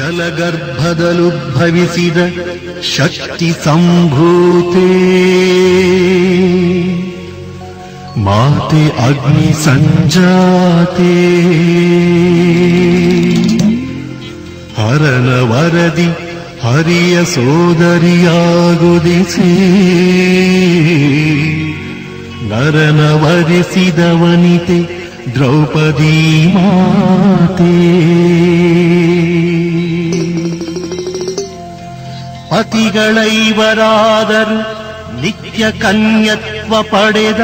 ಜಲಗರ್ಭದಲುದ್ಭವಿಸಿದ ಶಕ್ತಿ ಸಂಭೂತೆ ಮಾತೆ ಅಗ್ನಿ ಸಂಜಾತೆ ಹರನ ವರದಿ ಹರಿಯ ಸೋದರಿಯಾಗುದಿಸಿ ನರನ ವರಿಸಿದ ವನಿತೆ ದ್ರೌಪದಿ ಮಾತೆ ಪತಿಗಳೈವರಾದರು ನಿತ್ಯ ಕನ್ಯತ್ವ ಪಡೆದ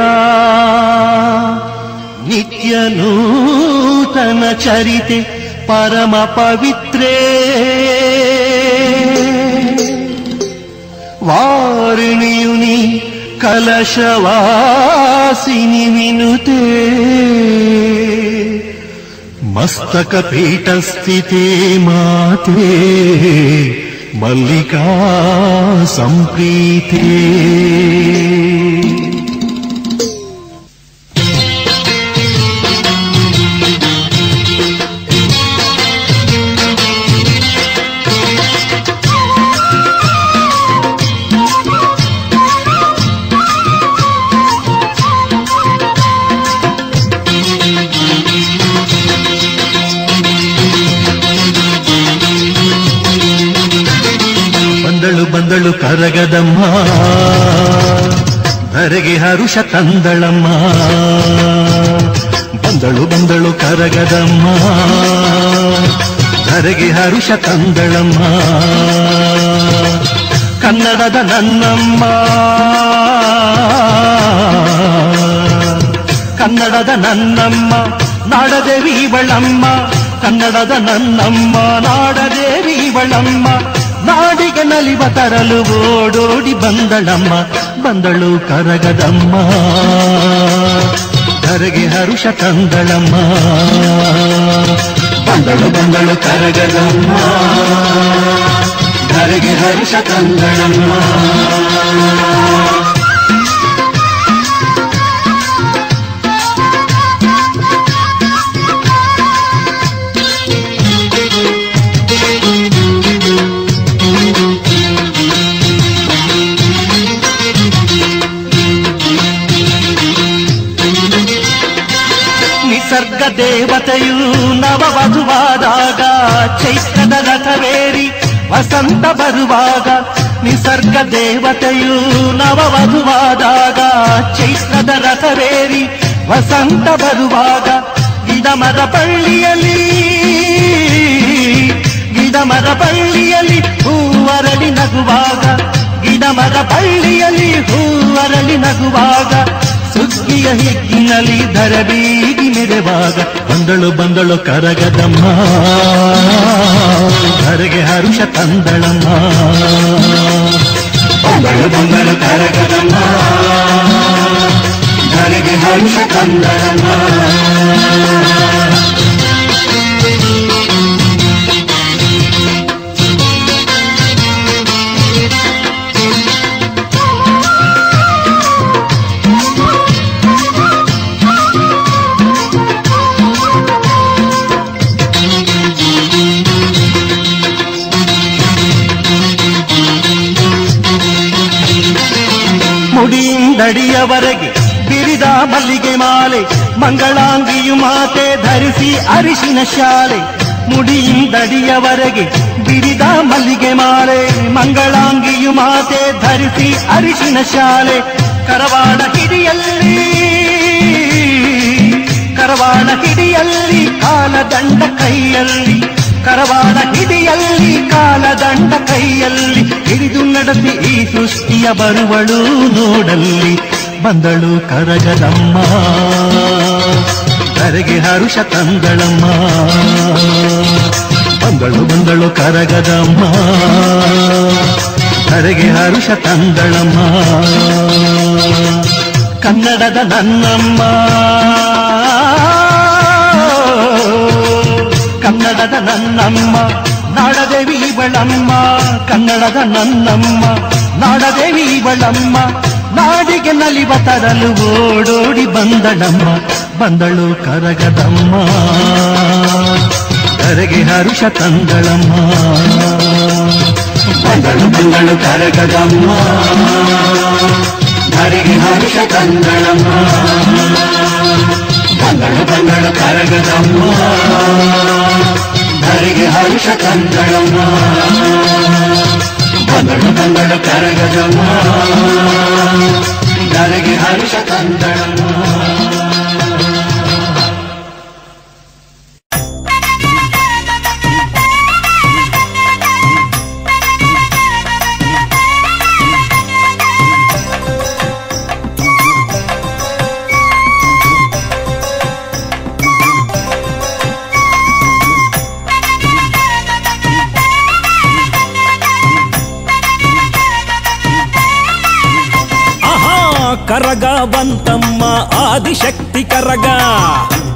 ನಿತ್ಯ ನೂತನ ಚರಿತೆ ಪರಮ ಪವಿತ್ರೇ ವಾರಿಣಿಯುನಿ ಕಲಶವಾಸಿನಿ ವಿನುತೆ ಮಸ್ತಕ ಪೀಠಸ್ಥಿತೆ ಮಾತೆ ಮಲ್ಲಿಕಾ ಸಂಪ್ರೀತೆ ಬಂದಳು ಕರಗದಮ್ಮ ಧರೆಗೆ ಹರುಷ ತಂದಳಮ್ಮ ಬಂದಳು ಕರಗದಮ್ಮ ಧರೆಗೆ ಹರುಷ ತಂದಳಮ್ಮ ಕನ್ನಡದ ನನ್ನಮ್ಮ ಕನ್ನಡದ ನನ್ನಮ್ಮ ನಾಡದೇವಿ ಇವಳಮ್ಮ ಕನ್ನಡದ ನನ್ನಮ್ಮ ನಾಡದೇವಿ ಇವಳಮ್ಮ ನಾಡಿಗೆ ನಲಿವ ತರಲು ಓಡೋಡಿ ಬಂದಳು ಕರಗದಮ್ಮ ಧರೆಗೆ ಹರುಷ ತಂದಳಮ್ಮ ಬಂದಳು ಕರಗದಮ್ಮ ಧರೆಗೆ ಹರುಷ ತಂದಳಮ್ಮ ನಿಸರ್ಗ ದೇವತೆಯು ನವವಧುವಾದಾಗ ಚೈತ್ರದ ರಥವೇರಿ ವಸಂತ ಬರುವಾಗ ನಿಸರ್ಗ ದೇವತೆಯು ನವವಧುವಾದಾಗ ಚೈತ್ರದ ರಥವೇರಿ ವಸಂತ ಬರುವಾಗ ಗಿಡಮರ ಬಳ್ಳಿಯಲ್ಲಿ ಹೂವರಳಿ ನಗುವಾಗ ಗಿಡಮರ ಬಳ್ಳಿಯಲ್ಲಿ ಹೂವರಳಿ ನಗುವಾಗ ಸುಗ್ಗಿಯ ಹಿಗ್ಗಿನಲ್ಲಿ ಧರಬೀಗಿ ಮೆರೆವಾಗ ಬಂದಳು ಕರಗದಮ್ಮ ಧರೆಗೆ ಹರುಷ ತಂದಳಮ್ಮ ಬಂದಳು ಕರಗದಮ್ಮ ಧರೆಗೆ ಹರುಷ ತಂದಳಮ್ಮ ಮುಡಿಯಿಂದಡಿಯವರೆಗೆ ಬಿರಿದ ಮಲ್ಲಿಗೆ ಮಾಲೆ ಮಂಗಳಾಂಗಿಯು ಮಾತೆ ಧರಿಸಿ ಅರಿಶಿನ ಶಾಲೆ ಮುಡಿಯಿಂದಡಿಯವರೆಗೆ ಬಿರಿದ ಮಲ್ಲಿಗೆ ಮಾಲೆ ಮಂಗಳಾಂಗಿಯು ಮಾತೆ ಧರಿಸಿ ಅರಿಶಿನ ಶಾಲೆ ಕರವಾಡ ಹಿಡಿಯಲ್ಲಿ ಕಾಲದಂಡ ಕೈಯಲ್ಲಿ ಕರವಾಡ ಹಿಡಿಯಲ್ಲಿ ಕಾಲದಂಡ ಕೈಯಲ್ಲಿ ಹಿಡಿದು ನಡೆಸಿ ಈ ಸೃಷ್ಟಿಯ ಬರುವಳು ನೋಡಲ್ಲಿ ಬಂದಳು ಕರಗದಮ್ಮ ಧರೆಗೆ ಹರುಷ ತಂದಳಮ್ಮ ಬಂದಳು ಕರಗದಮ್ಮ ಧರೆಗೆ ಹರುಷ ತಂದಳಮ್ಮ ಕನ್ನಡದ ನನ್ನಮ್ಮ ಕನ್ನಡದ ನನ್ನಮ್ಮ ನಾಡದೇವಿ ಇವಳಮ್ಮ ಕನ್ನಡದ ನನ್ನಮ್ಮ ನಾಡದೇವಿ ಇವಳಮ್ಮ ನಾಡಿಗೆ ನಲಿವ ತರಲು ಓಡೋಡಿ ಬಂದಳು ಕರಗದಮ್ಮ ಕರೆಗೆ ಹರುಷ ತಂದಳಮ್ಮ. ಬಂದಳು ಬಂದಳು ಕರಗದಮ್ಮ, ಧರೆಗೆ ಹರುಷ ತಂದಳಮ್ಮ. ಬಂದಳು ಬಂದಳು ಕರಗದಮ್ಮ, ಧರೆಗೆ ಹರುಷ ತಂದಳಮ್ಮ. ಬಂದಳು ಬಂದಳು ಕರಗದಮ್ಮ, ಧರೆಗೆ ಹರುಷ ತಂದಳಮ್ಮ. ಕರಗ ಬಂತಮ್ಮ ಆದಿಶಕ್ತಿ ಕರಗ,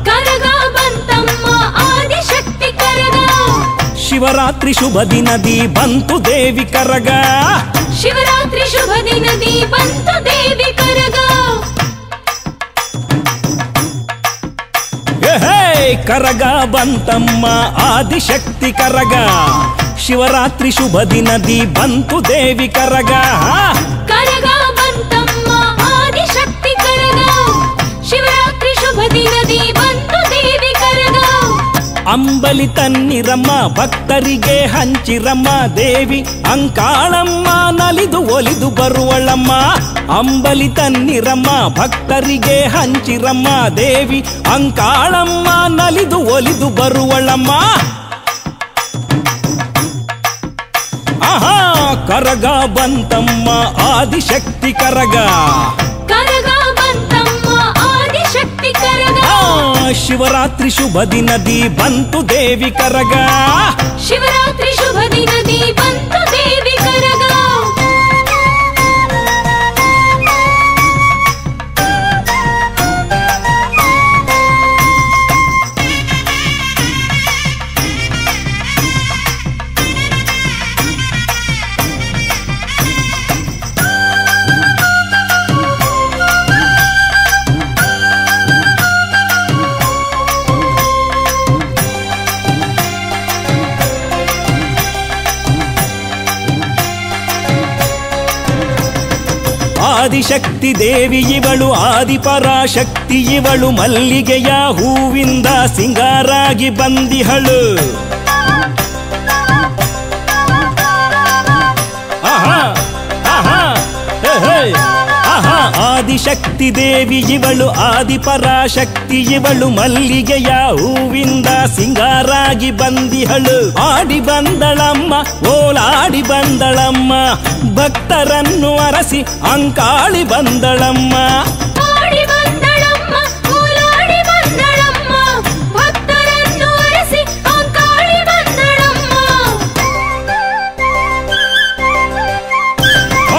ಕರಗ ಬಂತಮ್ಮ ಆದಿಶಕ್ತಿ ಕರಗ. ಶಿವರಾತ್ರಿ ಶುಭ ದಿನದಿ ಬಂತು ದೇವಿ ಕರಗ, ಶಿವರಾತ್ರಿ ಶುಭ ದಿನದಿ ಬಂತು ದೇವಿ ಕರಗ. ಕರಗ ಬಂತಮ್ಮ ಆದಿಶಕ್ತಿ ಕರಗ, ಶಿವರಾತ್ರಿ ಶುಭ ದಿನದಿ ಬಂತು ದೇವಿ ಕರಗ. ಕರಗ ಬಂತಮ್ಮ ಆದಿಶಕ್ತಿ ಕರಗ, ಶಿವರಾತ್ರಿ ಶುಭ ದಿನದಿ ಬಂತು ದೇವಿ ಕರಗ. ಅಂಬಲಿ ತನ್ನಿರಮ್ಮ ಭಕ್ತರಿಗೆ ಹಂಚಿರಮ್ಮ ದೇವಿ ಅಂಕಾಳಮ್ಮ ನಲಿದು ಒಲಿದು ಬರುವಳಮ್ಮ. ಅಂಬಲಿ ತನ್ನಿರಮ್ಮ ಭಕ್ತರಿಗೆ ಹಂಚಿರಮ್ಮ ದೇವಿ ಅಂಕಾಳಮ್ಮ ನಲಿದು ಒಲಿದು ಬರುವಳಮ್ಮ. ಆಹಾ ಕರಗ ಬಂತಮ್ಮ ಆದಿಶಕ್ತಿ ಕರಗ, ಕರಗ ಬಂತಮ್ಮ ಆದಿಶಕ್ತಿ ಕರಗ. ಶಿವರಾತ್ರಿ ಶುಭ ದಿನದಿ ಬಂತು ದೇವಿ ಕರಗ, ಶಿವರಾತ್ರಿ ಶುಭ ದಿನದಿ ಬಂತು ದೇವಿ ಕರಗ. ಆದಿಶಕ್ತಿ ದೇವಿ ಇವಳು ಆದಿಪರಾಶಕ್ತಿ ಇವಳು ಮಲ್ಲಿಗೆಯ ಹೂವಿಂದ ಸಿಂಗಾರಾಗಿ ಬಂದಿಹಳು. ಆಹಾ ಆಹಾ ಆಹಾ ಆದಿಶಕ್ತಿ ದೇವಿ ಇವಳು ಆದಿಪರಾಶಕ್ತಿ ಇವಳು ಮಲ್ಲಿಗೆಯ ಹೂವಿಂದ ಸಿಂಗಾರಾಗಿ ಬಂದಿಹಳು. ಆಡಿ ಬಂದಳಮ್ಮ ಓಲಾಡಿ ಬಂದಳಮ್ಮ ಭಕ್ತರನ್ನು ಅರಸಿ ಅಂಕಾಳಿ ಬಂದಳಮ್ಮ. ಆಡಿ ಬಂದಳಮ್ಮ ಓಲಾಡಿ ಬಂದಳಮ್ಮ ಭಕ್ತರನ್ನು ಅರಸಿ ಅಂಕಾಳಿ ಬಂದಳಮ್ಮ.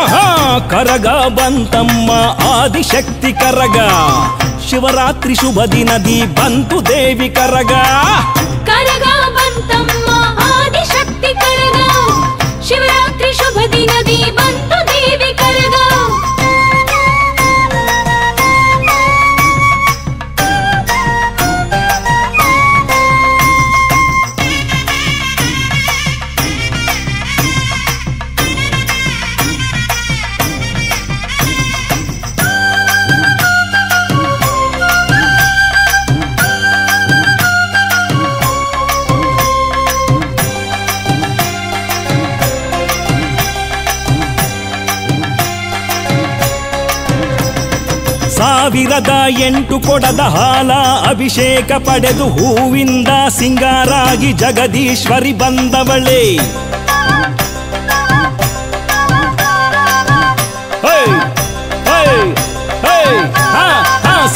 ಆಹಾ ಕರಗ ಬಂತಮ್ಮ ಆದಿಶಕ್ತಿ ಕರಗ, ಶಿವರಾತ್ರಿ ಶುಭ ದಿನದಿ ಬಂತು ದೇವಿ ಕರಗ. ಕರಗ ಬಂತಮ್ಮ ಆದಿಶಕ್ತಿ ಕರಗ, ಶಿವರಾತ್ರಿ ಶುಭ ದಿನದಿ ಬಂತು ದೇವಿ ಕರಗ. ಸಾವಿರದ 8 ಕೊಡದ ಹಾಲ ಅಭಿಷೇಕ ಪಡೆದು ಹೂವಿಂದ ಸಿಂಗಾರಾಗಿ ಜಗದೀಶ್ವರಿ ಬಂದವಳೆ.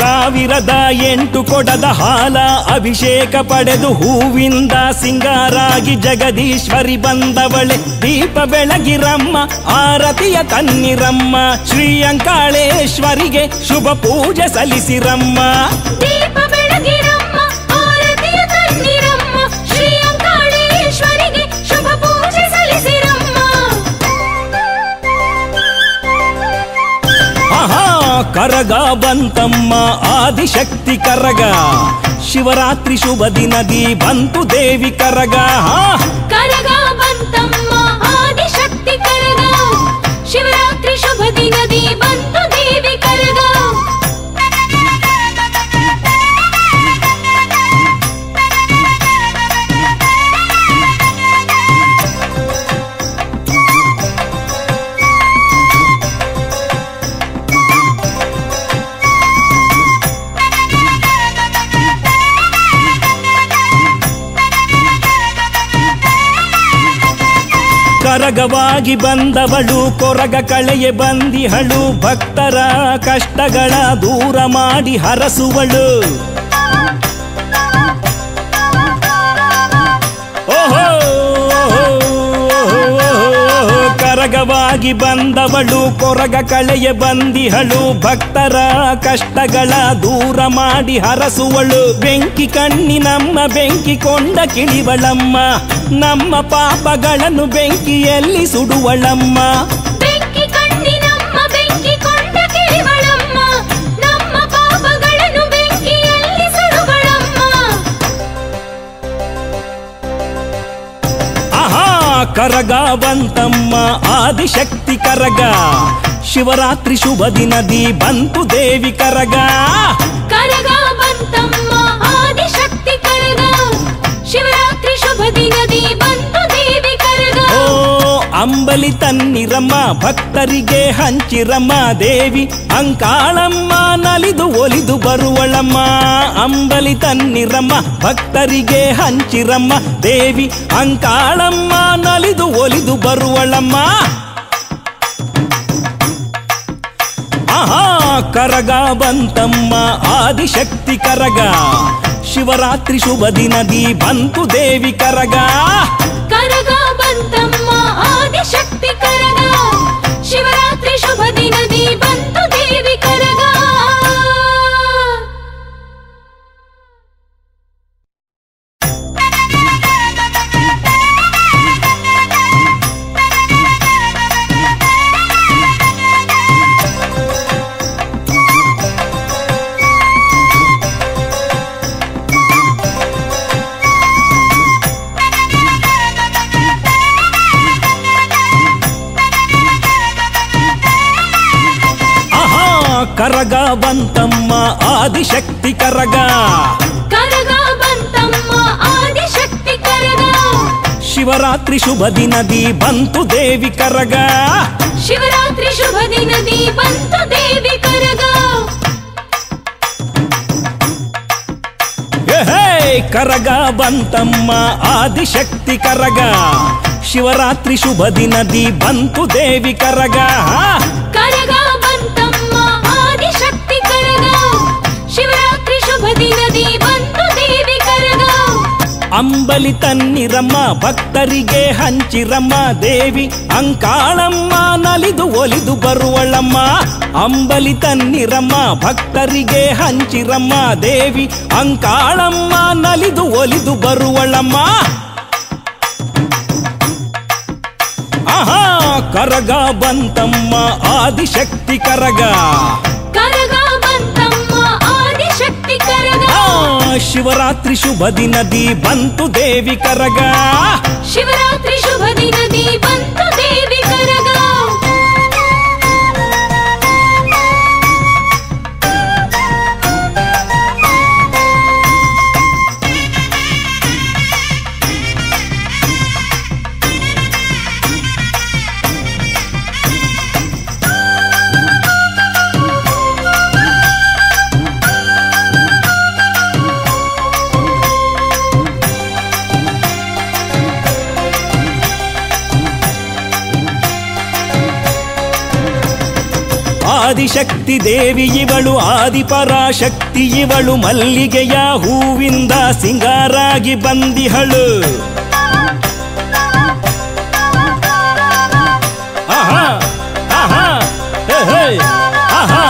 ಸಾವಿರದ 8 ಕೊಡದ ಹಾಲ ಅಭಿಷೇಕ ಪಡೆದು ಹೂವಿಂದ ಸಿಂಗಾರಾಗಿ ಜಗದೀಶ್ವರಿ ಬಂದವಳೆ. ದೀಪ ಬೆಳಗಿರಮ್ಮ ಆರತಿಯ ತನ್ನಿರಮ್ಮ ಶ್ರೀ ಅಂಕಾಳೇಶ್ವರಿಗೆ ಶುಭ ಪೂಜೆ ಸಲ್ಲಿಸಿರಮ್ಮ. ದೀಪ ಬೆಳಗಿರಮ್ಮ ಆರತಿಯ ತನ್ನಿರಮ್ಮ ಶ್ರೀ ಅಂಕಾಳೇಶ್ವರಿಗೆ ಶುಭ ಪೂಜೆ ಸಲ್ಲಿಸಿರಮ್ಮ. ಆಹಾ ಕರಗ ಬಂತಮ್ಮ ಆದಿಶಕ್ತಿ ಕರಗ ಶಿವರಾತ್ರಿ ಶುಭ ದಿನದಿ ಬಂತು ದೇವಿ ಕರಗ ಕರಗ ಬಂತಮ್ಮ ಆದಿಶಕ್ತಿ ಕರಗ ಶಿವರಾತ್ರಿ ಶುಭ ದಿನದಿ ಬಂತು ದೇವಿ ಕರಗ ಕರಗವಾಗಿ ಬಂದವಳು ಕೊರಗ ಕಳೆಯ ಬಂದಿಹಳು ಭಕ್ತರ ಕಷ್ಟಗಳ ದೂರ ಮಾಡಿ ಹರಸುವಳು ಓಹೋ ಕರಗವಾಗಿ ಬಂದವಳು ಕೊರಗ ಕಳೆಯ ಬಂದಿಹಳು ಭಕ್ತರ ಕಷ್ಟಗಳ ದೂರ ಮಾಡಿ ಹರಸುವಳು ಬೆಂಕಿ ಕಣ್ಣಿನಮ್ಮ ಬೆಂಕಿ ಕೊಂಡ ಕಿಳಿವಳಮ್ಮ ನಮ್ಮ ಪಾಪಗಳನ್ನು ಬೆಂಕಿಯಲ್ಲಿ ಸುಡುವಳಮ್ಮ ಬೆಂಕಿ ಕಣ್ಣಿನಮ್ಮ ಬೆಂಕಿ ಕೊಂಡ ಕಿಳಿವಳಮ್ಮ ನಮ್ಮ ಪಾಪಗಳನ್ನು ಬೆಂಕಿಯಲ್ಲಿ ಸುಡುವಳಮ್ಮ ಆಹಾ ಕರಗ ಬಂತಮ್ಮ ಆದಿಶಕ್ತಿ ಕರಗ ಶಿವರಾತ್ರಿ ಶುಭ ದಿನದಿ ಬಂತು ದೇವಿ ಕರಗ ಕರಗ ಬಂತಮ್ಮ ಆದಿಶಕ್ತಿ ಕರಗ ಶಿವರಾತ್ರಿ ಶುಭ ದಿನದಿ ಬಂತು ದೇವಿ ಕರಗ ಓ ಅಂಬಲಿ ತನ್ನಿರಮ್ಮ ಭಕ್ತರಿಗೆ ಹಂಚಿರಮ್ಮ ದೇವಿ ಅಂಕಾಳಮ್ಮ ನಲಿದು ಒಲಿದು ಬರುವಳಮ್ಮ ಅಂಬಲಿ ತನ್ನಿರಮ್ಮ ಭಕ್ತರಿಗೆ ಹಂಚಿರಮ್ಮ ದೇವಿ ಅಂಕಾಳಮ್ಮ ನಲಿದು ಒಲಿದು ಬರುವಳಮ್ಮ ಆಹಾ ಕರಗ ಬಂತಮ್ಮ ಆದಿಶಕ್ತಿ ಕರಗ ಶಿವರಾತ್ರಿ ಶುಭ ದಿನದಿ ಬಂತು ದೇವಿ ಕರಗ ಕರಗ ಬಂತಮ್ಮ ಆದಿಶಕ್ತಿ ಕರಗ ಶಿವರಾತ್ರಿ ಶುಭ ದಿನದಿ ಬಂತು ದೇವಿ ಕರಗ ಕರಗ ಬಂತಮ್ಮ ಆದಿಶಕ್ತಿ ಕರಗ ಕರಗ ಬಂತಮ್ಮ ಆದಿಶಕ್ತಿ ಕರಗ ಶಿವರಾತ್ರಿ ಶುಭ ದಿನದಿ ಬಂತು ದೇವಿ ಕರಗ ಶಿವರಾತ್ರಿ ಶುಭ ದಿನದಿ ಬಂತು ದೇವಿ ಕರಗ ಕರಗ ಬಂತಮ್ಮ ಆದಿಶಕ್ತಿ ಕರಗ ಶಿವರಾತ್ರಿ ಶುಭ ದಿನದಿ ಬಂತು ದೇವಿ ಕರಗ ಕರಗ ಬಂತಮ್ಮ ಆದಿಶಕ್ತಿ ಕರಗ ಶಿವರಾತ್ರಿ ಶುಭ ದಿನದಿ ಬಂತು ದೇವಿ ಕರಗ ಅಂಬಲಿ ತನ್ನಿರಮ್ಮ ಭಕ್ತರಿಗೆ ಹಂಚಿರಮ್ಮ ದೇವಿ ಅಂಕಾಳಮ್ಮ ನಲಿದು ಒಲಿದು ಬರುವಳಮ್ಮ ಅಂಬಲಿ ತನ್ನಿರಮ್ಮ ಭಕ್ತರಿಗೆ ಹಂಚಿರಮ್ಮ ದೇವಿ ಅಂಕಾಳಮ್ಮ ನಲಿದು ಒಲಿದು ಬರುವಳಮ್ಮ ಆಹಾ ಕರಗ ಬಂತಮ್ಮ ಆದಿಶಕ್ತಿ ಕರಗ ಕರಗ ಬಂತಮ್ಮ ಆದಿಶಕ್ತಿ ಕರಗ ಶಿವರಾತ್ರಿ ಶುಭ ದಿನದಿ ಬಂತು ದೇವಿ ಕರಗ ಶಿವರಾತ್ರಿ ಶುಭ ದಿನದಿ ಬಂತು ದೇವಿ ಕರಗ ಆದಿಶಕ್ತಿ ದೇವಿ ಇವಳು ಆದಿಪರಾಶಕ್ತಿ ಇವಳು ಮಲ್ಲಿಗೆಯ ಹೂವಿಂದ ಸಿಂಗಾರಾಗಿ ಬಂದಿಹಳು ಆಹಾ ಆಹಾ ಆಹಾ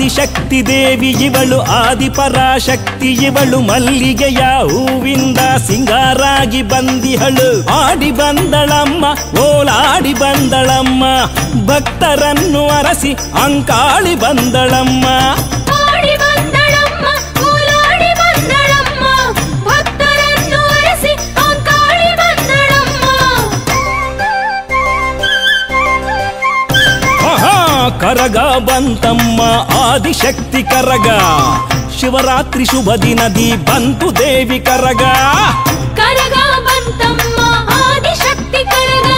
ಆದಿಶಕ್ತಿ ದೇವಿ ಇವಳು ಆದಿಪರಾಶಕ್ತಿ ಇವಳು ಮಲ್ಲಿಗೆಯ ಹೂವಿಂದ ಸಿಂಗಾರಾಗಿ ಬಂದಿಹಳು ಆಡಿ ಬಂದಳಮ್ಮ ಓಲಾಡಿ ಬಂದಳಮ್ಮ ಭಕ್ತರನ್ನು ಅರಸಿ ಅಂಕಾಳಿ ಬಂದಳಮ್ಮ ಆಡಿ ಬಂದಳಮ್ಮ ಓಲಾಡಿ ಬಂದಳಮ್ಮ ಭಕ್ತರನ್ನು ಅರಸಿ ಅಂಕಾಳಿ ಬಂದಳಮ್ಮ ಕರಗ ಬಂತಮ್ಮ ಆದಿಶಕ್ತಿ ಕರಗ ಶಿವರಾತ್ರಿ ಶುಭ ದಿನದಿ ಬಂತು ದೇವಿ ಕರಗ ಕರಗ ಬಂತಮ್ಮ ಆದಿಶಕ್ತಿ ಕರಗ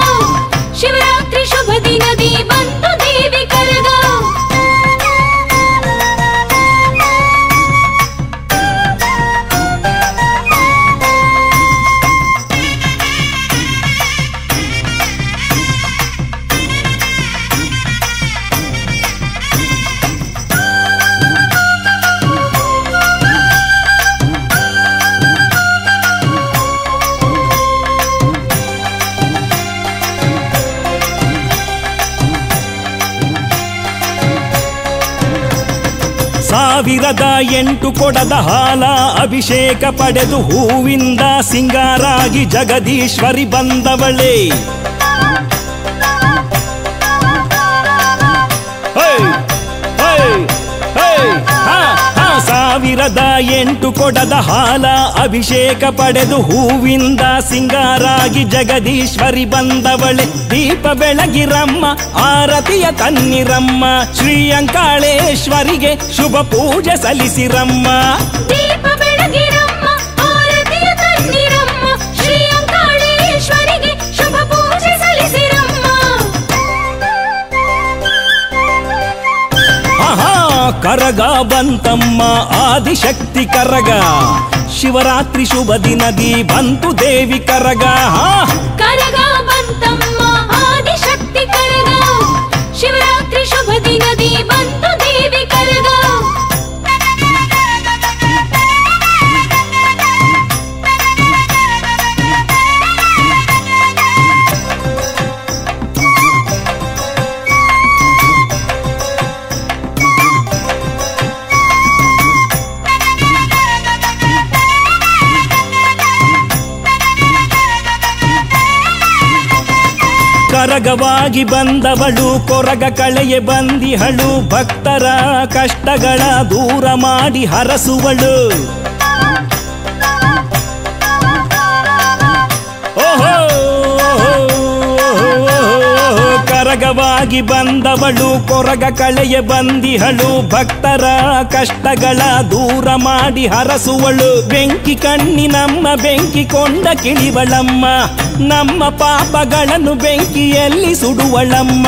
ಶಿವರಾತ್ರಿ ಶುಭ ದಿನದಿ ಬಂತು ದೇವಿ ಕರಗ ಸಾವಿರದ 8 ಕೊಡದ ಹಾಲ ಅಭಿಷೇಕ ಪಡೆದು ಹೂವಿಂದ ಸಿಂಗಾರಾಗಿ ಜಗದೀಶ್ವರಿ ಬಂದವಳೇ ಸಾವಿರದ 8 ಕೊಡದ ಹಾಲ ಅಭಿಷೇಕ ಪಡೆದು ಹೂವಿಂದ ಸಿಂಗಾರಾಗಿ ಜಗದೀಶ್ವರಿ ಬಂದವಳೆ ದೀಪ ಬೆಳಗಿರಮ್ಮ ಆರತಿಯ ತನ್ನಿರಮ್ಮ ಶ್ರೀ ಅಂಕಾಳೇಶ್ವರಿಗೆ ಶುಭ ಪೂಜೆ ಸಲ್ಲಿಸಿರಮ್ಮ ದೀಪ ಬೆಳಗಿರಮ್ಮ ಆರತಿಯ ತನ್ನಿರಮ್ಮ ಶ್ರೀ ಅಂಕಾಳೇಶ್ವರಿಗೆ ಶುಭ ಪೂಜೆ ಸಲ್ಲಿಸಿರಮ್ಮ ಕರಗ ಬಂತಮ್ಮ ಆದಿಶಕ್ತಿ ಕರಗ ಶಿವರಾತ್ರಿ ಶುಭ ದಿನದಿ ಬಂತು ದೇವಿ ಕರಗ ಕರಗ ಬಂತಮ್ಮ ಆದಿಶಕ್ತಿ ಕರಗ ಶಿವರಾತ್ರಿ ಶುಭ ದಿನದಿ ಬಂತು ದೇವಿ ಕರಗ ಕರಗವಾಗಿ ಬಂದವಳು ಕೊರಗ ಕಳೆಯ ಬಂದಿಹಳು ಭಕ್ತರ ಕಷ್ಟಗಳ ದೂರ ಮಾಡಿ ಹರಸುವಳು ಓಹೋ ಕರಗವಾಗಿ ಬಂದವಳು ಕೊರಗ ಕಳೆಯ ಬಂದಿಹಳು ಭಕ್ತರ ಕಷ್ಟಗಳ ದೂರ ಮಾಡಿ ಹರಸುವಳು ಬೆಂಕಿ ಕಣ್ಣಿನಮ್ಮ ಬೆಂಕಿ ಕೊಂಡ ಕಿಳಿವಳಮ್ಮ ನಮ್ಮ ಪಾಪಗಳನ್ನು ಬೆಂಕಿಯಲ್ಲಿ ಸುಡುವಳಮ್ಮ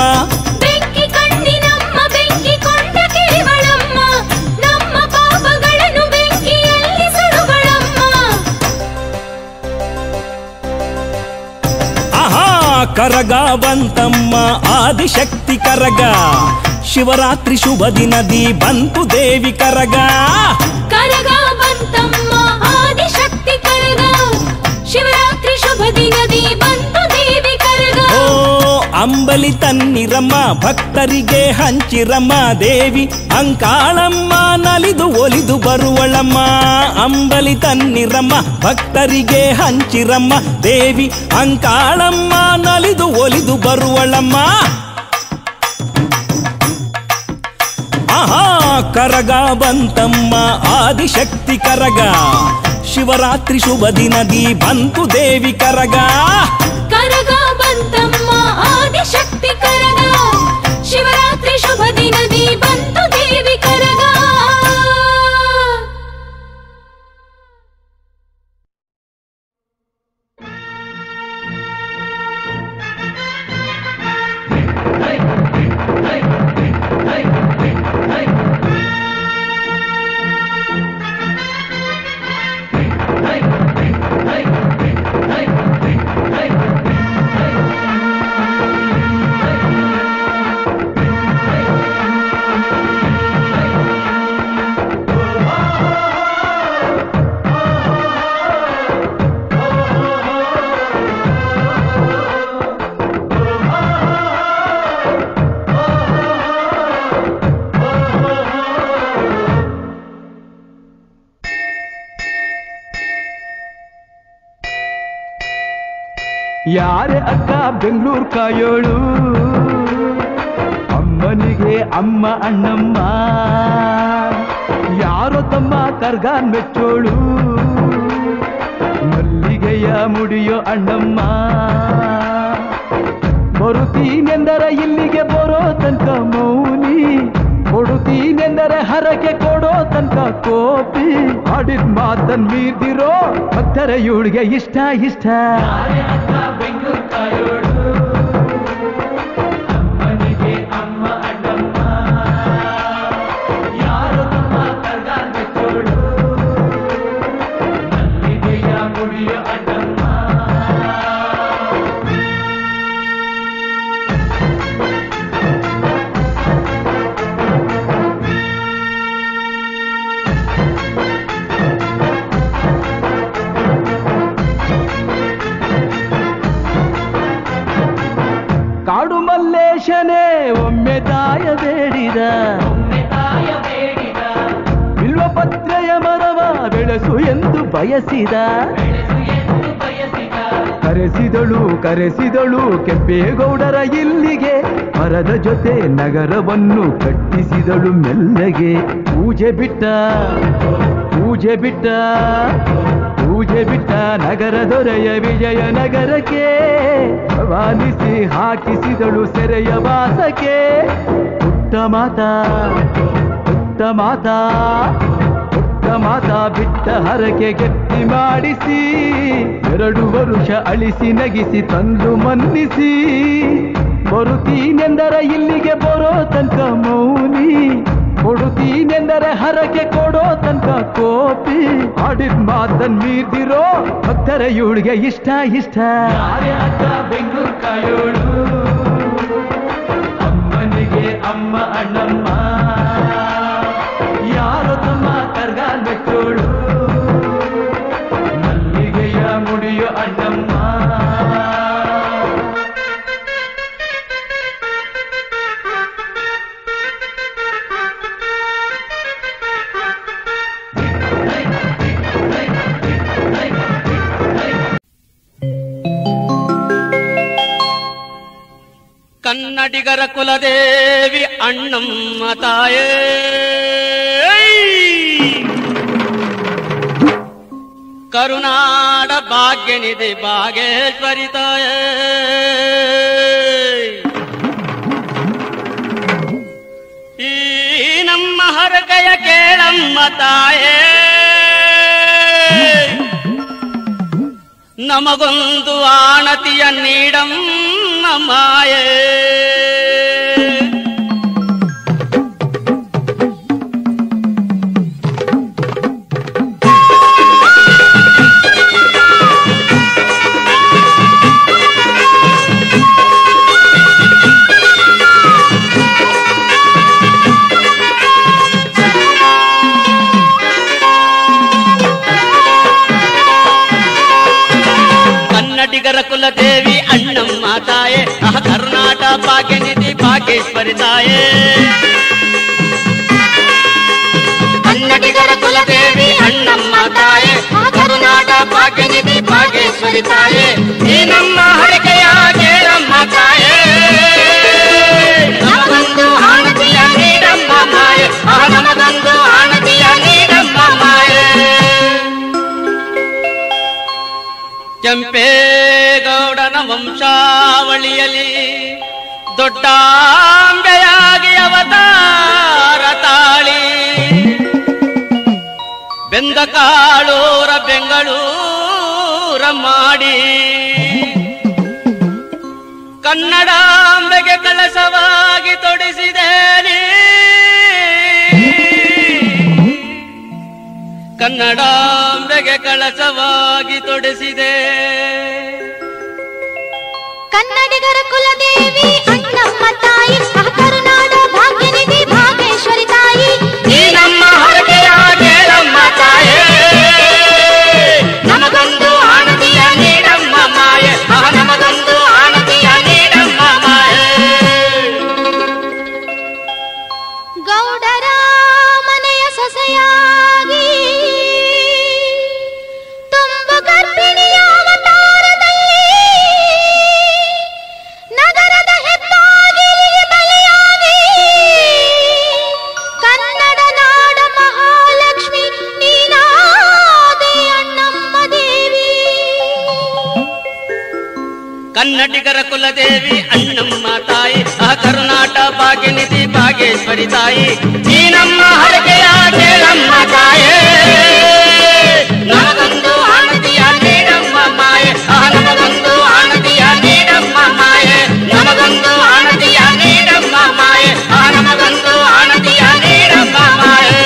ಬೆಂಕಿ ಕಣ್ಣಿನಮ್ಮ ಬೆಂಕಿ ಕೊಂಡ ಕಿಳಿವಳಮ್ಮ ನಮ್ಮ ಪಾಪಗಳನ್ನು ಬೆಂಕಿಯಲ್ಲಿ ಸುಡುವಳಮ್ಮ ಕರಗ ಬಂತಮ್ಮ ಆದಿಶಕ್ತಿ ಕರಗ ಶಿವರಾತ್ರಿ ಶುಭ ದಿನದಿ ಬಂತು ದೇವಿ ಕರಗ ಕರಗ ಬಂತಮ್ಮ ಆದಿಶಕ್ತಿ ಕರಗ ಶಿವರಾತ್ರಿ ಶುಭ ದಿನದಿ ಬಂತು ದೇವಿ ಕರಗ ಅಂಬಲಿ ತನ್ನಿರಮ್ಮ ಭಕ್ತರಿಗೆ ಹಂಚಿರಮ್ಮ ದೇವಿ ಅಂಕಾಳಮ್ಮ ನಲಿದು ಒಲಿದು ಬರುವಳಮ್ಮ ಅಂಬಲಿ ತನ್ನಿರಮ್ಮ ಭಕ್ತರಿಗೆ ಹಂಚಿರಮ್ಮ ದೇವಿ ಅಂಕಾಳಮ್ಮ ನಲಿದು ಒಲಿದು ಬರುವಳಮ್ಮ ಕರಗ ಬಂತಮ್ಮ ಆದಿಶಕ್ತಿ ಕರಗ ಶಿವರಾತ್ರಿ ಶುಭ ದಿನದಿ ಬಂತು ದೇವಿ ಕರಗ ಕರಗ ಬಂತಮ್ಮ ಆದಿಶಕ್ತಿ ಕರಗ ಶಿವರಾತ್ರಿ ಶುಭ ದಿನದಿ ಬಂತು ದೇವಿ ಕರಗ ಯಾರೇ ಅಕ್ಕ ಬೆಂಗಳೂರು ಕಾಯೋಳು ಅಮ್ಮನಿಗೆ ಅಮ್ಮ ಅಣ್ಣಮ್ಮ ಯಾರೋ ತಮ್ಮ ಕರ್ಗಾನ್ ಮೆಚ್ಚೋಳು ಮಲ್ಲಿಗೆಯ ಮುಡಿಯೋ ಅಣ್ಣಮ್ಮ ಬರುತ್ತೀನೆಂದರೆ ಇಲ್ಲಿಗೆ ಬರೋ ತನಕ ಮೌನಿ ಕೊಡುತ್ತೀನೆಂದರೆ ಹರಕೆ ಕೊಡೋ ತನಕ ಕೋಪಿ ಆಡಿದ ಮಾತನ್ ಮೀರ್ದಿರೋ ಭಕ್ತರ ಇವಳಿಗೆ ಇಷ್ಟ ಇಷ್ಟ ಬೆಂಗಳೂರು ಕಾಯೋಳು ಅಮ್ಮನಿಗೆ ಅಮ್ಮ ಅಣ್ಣಮ್ಮ ಯಾರು ತಮ್ಮ ಕರ್ಗಾನ್ ಮೆಚ್ಚೋಳು ಮಲ್ಲಿಗೆಯ ಮುಡಿಯೋ ಅಣ್ಣಮ್ಮ ಕಾಡು ಮಲ್ಲೇಶನೇ ಒಮ್ಮೆ ತಾಯ ಬೇಡಿದ ಬಿಲ್ವಪತ್ರೆಯ ಮರವ ಬೆಳೆಸು ಎಂದು ಬಯಸಿದ ಕರೆಸಿದಳು ಕೆಂಪೇಗೌಡರ ಇಲ್ಲಿಗೆ ಮರದ ಜೊತೆ ನಗರವನ್ನು ಕಟ್ಟಿಸಿದಳು ಮೆಲ್ಲಗೆ ಪೂಜೆ ಬಿಟ್ಟ ನಗರ ದೊರೆಯ ವಿಜಯನಗರಕ್ಕೆ ವಾಲಿಸಿ ಹಾಕಿಸಿದಳು ಸೆರೆಯ ವಾಸಕ್ಕೆ ಪುಟ್ಟ ಮಾತಾ ಬಿಟ್ಟ ಹರಕೆ ಗಟ್ಟಿ ಮಾಡಿಸಿ 2 ವರುಷ ಅಳಿಸಿ ನಗಿಸಿ ತಂದು ಮನ್ನಿಸಿ ಬರುತ್ತೀನೆಂದರೆ ಇಲ್ಲಿಗೆ ಬರೋ ತನಕ ಮೌನಿ ಕೊಡುತ್ತೀನೆಂದರೆ ಹರಕೆ ಕೊಡೋ ತನಕ ಕೋಪಿ ಆಡಿದ ಮಾತನ್ ಮೀರ್ದಿರೋ ಭಕ್ತರ ಇವಳಿಗೆ ಇಷ್ಟ ಬೆಂಗಳೂರು ಕಾಯೋಳು ಅಮ್ಮನಿಗೆ ಅಮ್ಮ ಅಣ್ಣಮ್ಮ ಯಾರೋ ತಮ್ಮ ಕರ್ಗಾಲ್ ಮೆಚ್ಚೋಳು ಮಲ್ಲಿಗೆಯ ಮುಡಿಯೋ ಅಣ್ಣಮ್ಮ ಕನ್ನಡಿಗರ ಕುಲದೇವಿ ಅಣ್ಣಮ್ಮ ತಾಯೇ ಕರುನಾಡ ಭಾಗ್ಯನಿಧಿ ಭಾಗೇಶ್ವರಿ ತಾಯೇ ಈ ನಮ್ಮ ಹರಕೆಯ ಕೇಳಮ್ಮ ತಾಯೇ ನಮಗೊಂದು ಆಣತಿಯ ನೀಡಮ್ಮ ಮಾಯೇ ಕನ್ನಡಿಗರ ಕುಲದೇವಿ ಅಣ್ಣಮ್ಮ ತಾಯೇ ಕರ್ನಾಟ ಭಾಗ್ಯನಿಧಿ ಭಾಗೇಶ್ವರಿ ತಾಯೇ ಕನ್ನಡಿಗರ ಕುಲದೇವಿ ಅಣ್ಣಮ್ಮ ತಾಯೇ ಕರುನಾಟ ಭಾಗ್ಯನಿಧಿ ಭಾಗೇಶ್ವರಿ ತಾಯೇ ಈ ನಮ್ಮ ಹರಕೆಯ ಕೇಳಮ್ಮ ತಾಯೇ ನಮಗೊಂದು ಆಣತಿಯ ನೀಡಮ್ಮ ಮಾಯೆ ನಮಗೊಂದು ಆಣತಿಯ ನೀಡಮ್ಮ ಮಾಯೇ ಕೆಂಪೇಗೌಡನ ವಂಶಾವಳಿಯಲ್ಲಿ ದೊಡ್ಡಾಂಬೆಯಾಗಿ ಅವತಾರ ತಾಳಿ ಬೆಂದ ಕಾಳೂರ ಬೆಂಗಳೂರ ಮಾಡಿ ಕನ್ನಡಾಂಬೆಗೆ ಕಳಸವಾಗಿ ತೊಡಿಸಿದೇನೆ ಕನ್ನಡಾಂಬೆಗೆ ಕಳಸವಾಗಿ ತೊಡಿಸಿದೆ ಕನ್ನಡಿಗರ ಕುಲದೇವಿ ಅಣ್ಣಮ್ಮ ತಾಯಿ ಕರುನಾಡ ಭಾಗ್ಯನಿಧಿ ಭಾಗೇಶ್ವರಿ ತಾಯಿ ಈ ನಮ್ಮ ಹರಕೆಯ ಕೇಳಮ್ಮ ತಾಯೇ ನಮಗೊಂದು ಆಣತಿಯ ನೀಡಮ್ಮ ಮಾಯೆ ನಮಗೊಂದು ಆಣತಿಯ ನೀಡಮ್ಮ ಮಾಯೆ ಗೌಡರ ಮನೆಯ ಸೊಸೆಯಾಗಿ ತುಂಬ ಗರ್ಭಿಣಿಯ ಅವತಾರದಲ್ಲಿ ಕನ್ನಡಿಗರ ಕುಲದೇವಿ ಅಣ್ಣಮ್ಮ ತಾಯಿ ಆ ಕರುನಾಟ ಭಾಗ್ಯನಿಧಿ ಭಾಗೇಶ್ವರಿ ತಾಯಿ ಈ ನಮ್ಮ ಹರಕೆಯ ಕೇಳಮ್ಮ ತಾಯೇ ನಮಗೊಂದು ಆನದಿಯ ನೀಡಮ್ಮ ಮಾಯೆ ನಮಗೊಂದು ಆನದಿಯ ನೀಡಮ್ಮ ಮಾಯೆ ನಮಗೊಂದು ಆನದಿಯ ನೀಡಮ್ಮ ಮಾಯೆ ನಮಗೊಂದು ಆನದಿಯ ನೀಡಮ್ಮ ಮಾಯೆ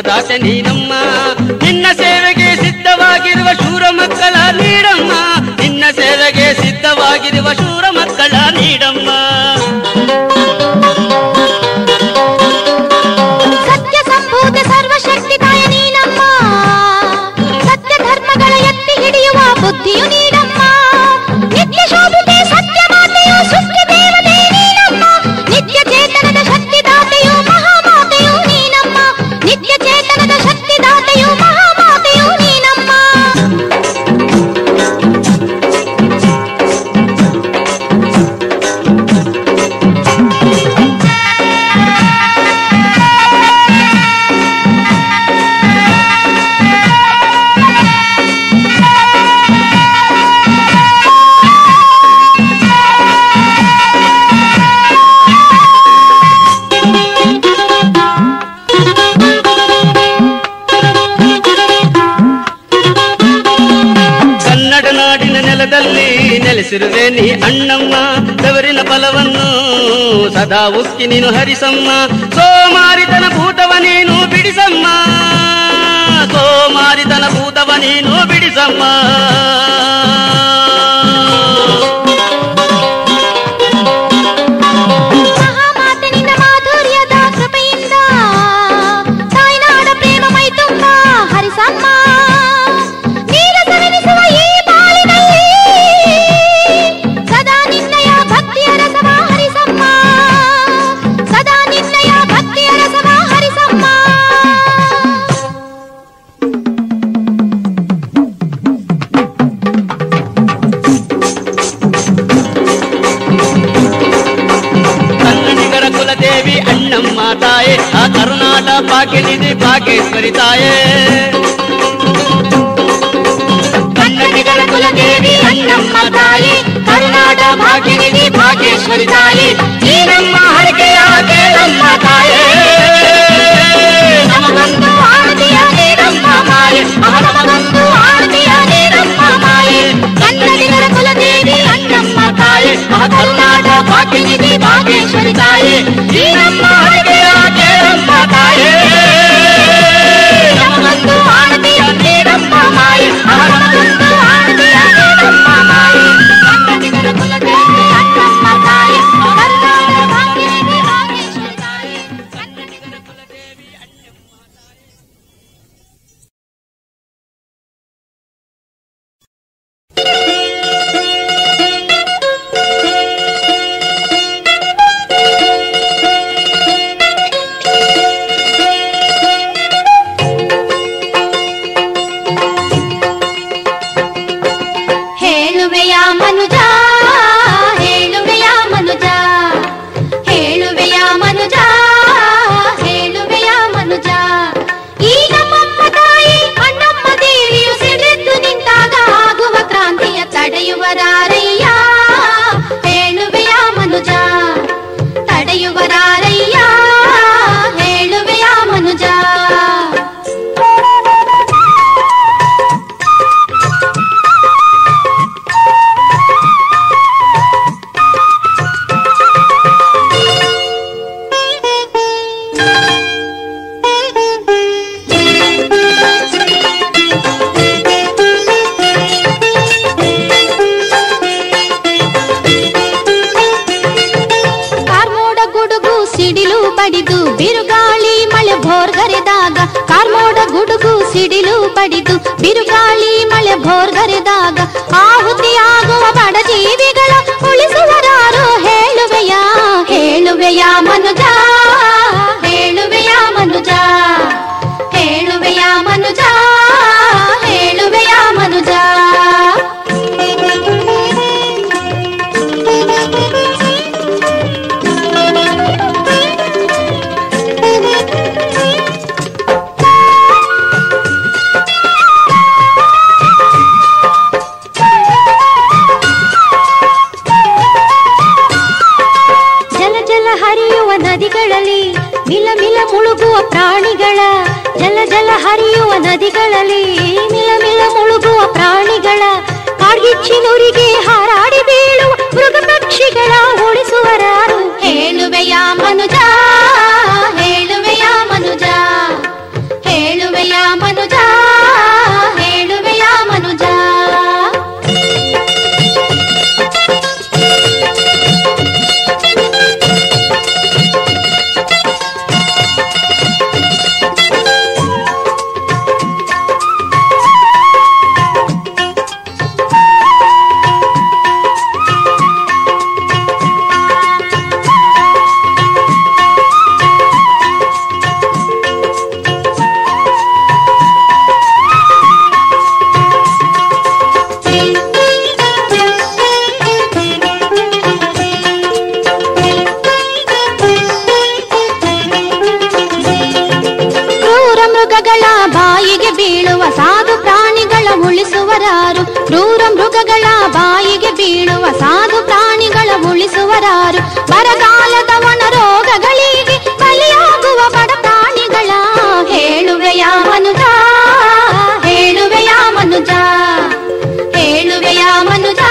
ದಾತೆ ನೀನಮ್ಮ ನಿನ್ನ ಸೇವೆಗೆ ಸಿದ್ಧವಾಗಿರುವ ಶೂರ ಮಕ್ಕಳ ನೀಡಮ್ಮ ನಿನ್ನ ಸೇವೆಗೆ ಸಿದ್ಧವಾಗಿರುವ ಶೂರ ಮಕ್ಕಳ ನೀಡಮ್ಮ ಸತ್ಯ ಸಂಭೂತ ಸರ್ವಶಕ್ತಿ ತಾಯ ನೀನಮ್ಮ ಸತ್ಯ ಧರ್ಮಗಳ ಎತ್ತಿ ಹಿಡಿಯುವ ಬುದ್ಧಿಯು ನೀಡಮ್ಮ ನಿತ್ಯ ಶೋಭಿತೆ ಸತ್ಯ ಮಾತೆಯು ಸೃಷ್ಟಿ ದೇವತೆ ನೀನಮ್ಮ ನಿತ್ಯ ಚೇತನದ ಶಕ್ತಿ ದಾತೆಯು ಮಹಾಮಾತೆಯು ನೀನಮ್ಮ ನಿತ್ಯ ಚೇತನದ ಶಕ್ತಿ ದಾತೆಯು ಮಹಾಮಾತೆಯು ನೀನಮ್ಮ ನೆಲೆಸಿರುವೆ ನೀ ಅಣ್ಣಮ್ಮ ಬೆವರಿನ ಫಲವನ್ನು ಸದಾ ಉಕ್ಕಿ ನೀನು ಹರಿಸಮ್ಮ ಸೋಮಾರಿತನ ಭೂತವ ನೀನು ಬಿಡಿಸಮ್ಮ ಸೋಮಾರಿತನ ಭೂತವ ನೀನು ಬಿಡಿಸಮ್ಮ ಮಹಾಮಾತನಿಂದ ಮಾಧುರ್ಯದ ಕೃಪೆಯಿಂದ ತಾಯ್ನಾಡ ಪ್ರೇಮ ಮೈ ತುಂಬ ಹರಿಸಮ್ಮ ನೀರಸವೆನಿಸುವ ಈ ಬಾಳಿನಲ್ಲಿ ಸದಾ ನಿನ್ನಯ ಭಕ್ತಿಯ ರಸವ ಹರಿಸಮ್ಮ ಸದಾ ನಿನ್ನಯ ಭಕ್ತಿಯ ರಸವ ಹರಿಸಮ್ಮ ಕನ್ನಡಿಗರ ಕುಲದೇವಿ ಅಣ್ಣಮ್ಮ ತಾಯೇ ಆ ಕರುನಾಟ ಭಾಗ್ಯನಿಧಿ ಭಾಗೇಶ್ವರಿ ತಾಯೇ ಕನ್ನಡಿಗರ ಕುಲದೇವಿ ಅಣ್ಣಮ್ಮ ತಾಯಿ ಕರುನಾಟ ಭಾಗ್ಯನಿಧಿ ಭಾಗೇಶ್ವರಿ ತಾಯಿ ಈ ನಮ್ಮ ಹರಕೆಯ ಕೇಳಮ್ಮ ತಾಯೇ ನಮಗೊಂದು ಆರತಿಯ ನೀಡಮ್ಮ ಮಾಯೆ ನಮಗೊಂದು ಆರತಿಯ ನೀಡಮ್ಮ ಮಾಯೆ ಕನ್ನಡಿಗರ ಕುಲದೇವಿ ಅಣ್ಣಮ್ಮ ತಾಯಿ ಕರುನಾಟ ಭಾಗ್ಯನಿಧಿ ಭಾಗೇಶ್ವರಿ ತಾಯಿ ಈ ನಮ್ಮ ಹರಕೆಯ ಕೇಳಮ್ಮ ತಾಯೇ ನಮಗೊಂದು ಆರತಿಯ ನೀಡಮ್ಮ ಮಾಯೆ ನಮಗೊಂದು ಆರತಿಯ ನೀಡಮ್ಮ ಮಾಯೆ ಕನ್ನಡಿಗರ ಕುಲದೇವಿ ಅಣ್ಣಮ್ಮ ತಾಯಿ ಕರುನಾಟ ಭಾಗ್ಯನಿಧಿ ಭಾಗೇಶ್ವರಿ ತಾಯಿ ಕನ್ನಡಿಗರ ಕುಲದೇವಿ ಅಣ್ಣಮ್ಮ ತಾಯಿ ಹೇಳುವೆಯ ಮನುಜ ಹೇಳುವೆಯ ಮನುಜ ಹೇಳುವೆಯ ಮನುಜ ಹೇಳುವೆಯ ಮನುಜ ಈ ನಮ್ಮಮ್ಮ ತಾಯಿ ಅಣ್ಣಮ್ಮ ದೇವಿಯು ಸಿಡಿದು ನಿಂತಾಗ ಆಗುವ ಕ್ರಾಂತಿಯ ತಡೆಯುವರಾರಯ್ಯ ಹೇಳುವೆಯ ಮನುಜ ತಡೆಯುವರಾರಯ್ಯ ಹೇಳುವೆಯ ಮನುಜ ಕಾರ್ಮೋಡ ಗುಡುಗು ಸಿಡಿಲು ಬಡಿದು ಬಿರುಗಾಳಿ ಮಳೆ ಪ್ರಾಣಿಗಳ ಉಳಿಸುವರಾರು ಹೇಳುವೆಯ ಹೇಳುವೆಯ ಮನುಜ ಹೇಳುವೆಯ ಮನುಜ ಹೇಳುವೆಯ ಮನುಜ ಹೇಳುವೆಯ ಮನುಜ ನದಿಗಳಲ್ಲಿ ಮಿಲ ಮಿಲ ಮುಳುಗುವ ಪ್ರಾಣಿಗಳ ಜಲ ಜಲ ಹರಿಯುವ ನದಿಗಳಲ್ಲಿ ಮಿಲ ಮಿಲ ಮುಳುಗುವ ಪ್ರಾಣಿಗಳ ಕಾಡ್ಗಿಚ್ಚಿನುರಿಗೆ ಹಾರಾಡಿ ಬೀಳುವ ಮೃಗ ಪಕ್ಷಿಗಳ ಉಳಿಸುವರಾರು ಹೇಳುವೆಯ ಮನುಜ ಹೇಳುವೆಯ ಮನುಜ ಹೇಳುವೆಯ ಮನುಜ ಹೇಳುವೆಯ ಮನುಜ ಬಾಯಿಗೆ ಬೀಳುವ ಸಾಧು ಪ್ರಾಣಿಗಳ ಉಳಿಸುವರಾರು ಕ್ರೂರ ಮೃಗಗಳ ಬಾಯಿಗೆ ಬೀಳುವ ಸಾಧು ಪ್ರಾಣಿಗಳ ಉಳಿಸುವರಾರು ಬರಗಾಲದ ಒಣ ರೋಗಗಳಿಗೆ ಬಲಿಯಾಗುವ ಬಡ ಪ್ರಾಣಿಗಳ ಹೇಳುವೆಯ ಮನುಜ ಹೇಳುವೆಯ ಮನುಜ ಹೇಳುವೆಯ ಮನುಜ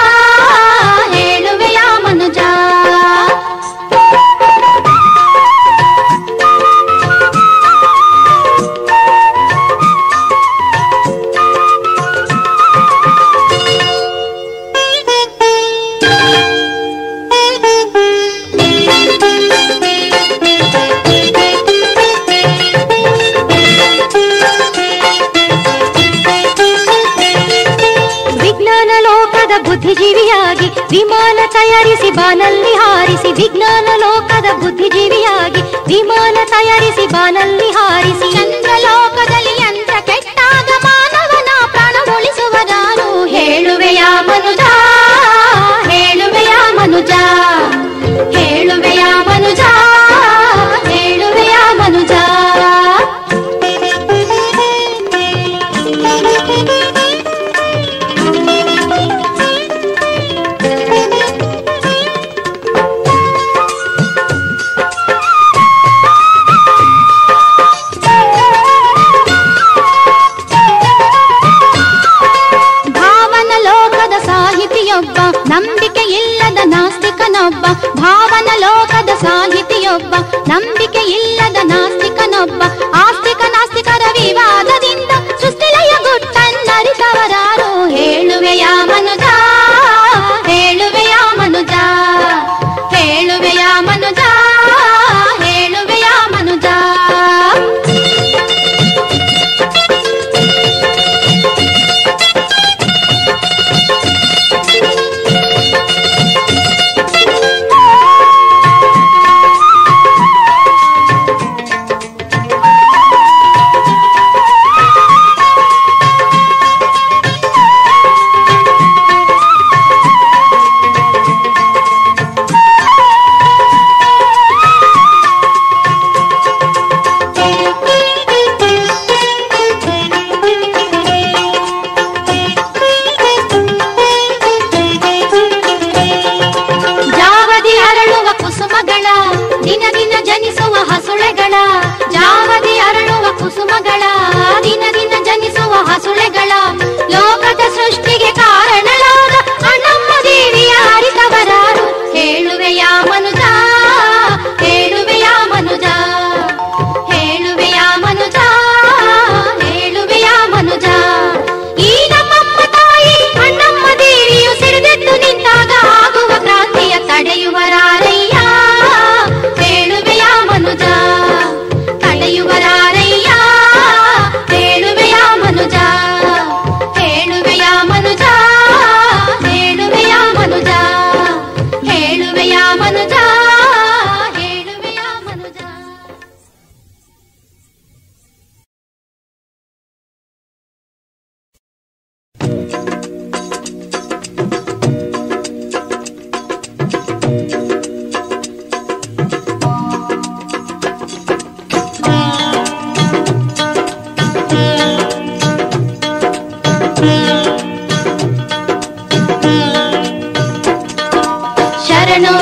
ಹೇಳುವೆಯ ಮನುಜ ಬುದ್ಧಿಜೀವಿಯಾಗಿ ವಿಮಾನ ತಯಾರಿಸಿ ಬಾನಲ್ಲಿ ಹಾರಿಸಿ ವಿಜ್ಞಾನ ಲೋಕದ ಬುದ್ಧಿಜೀವಿಯಾಗಿ ವಿಮಾನ ತಯಾರಿಸಿ ಬಾನಲ್ಲಿ ಹಾರಿಸಿ ಚಂದ್ರಲೋಕದಲ್ಲಿ ಯಂತ್ರ ಕೆಟ್ಟಾಗ ಮಾನವನ ಪ್ರಾಣ ಉಳಿಸುವರಾರು ಹೇಳುವೆಯ ಮನುಜ ಹೇಳುವೆಯ ಮನುಜ ಹೇಳುವೆಯ ಮನುಜ ಹೇಳುವೆಯ ಮನುಜ ನಂಬಿಕೆ ಇಲ್ಲದ ನಾಸ್ತಿಕನೊಬ್ಬ ಭಾವನ ಲೋಕದ ಸಾಹಿತಿಯೊಬ್ಬ ನಂಬಿಕೆ ಇಲ್ಲದ ನಾಸ್ತಿಕನೊಬ್ಬ ಆಸ್ತಿಕ ನಾಸ್ತಿಕರ ವಿವಾದದಿಂದ ಸೃಷ್ಟಿಲಯ ಗುಟ್ಟನ್ನರಿತವರಾರು ಹೇಳುವೆಯ ಮನುಜ ಹೇಳುವೆಯ ಮನುಜ ಹೇಳುವೆಯ ಮನುಜ ಹೇಳುವೆಯ ಮನುಜ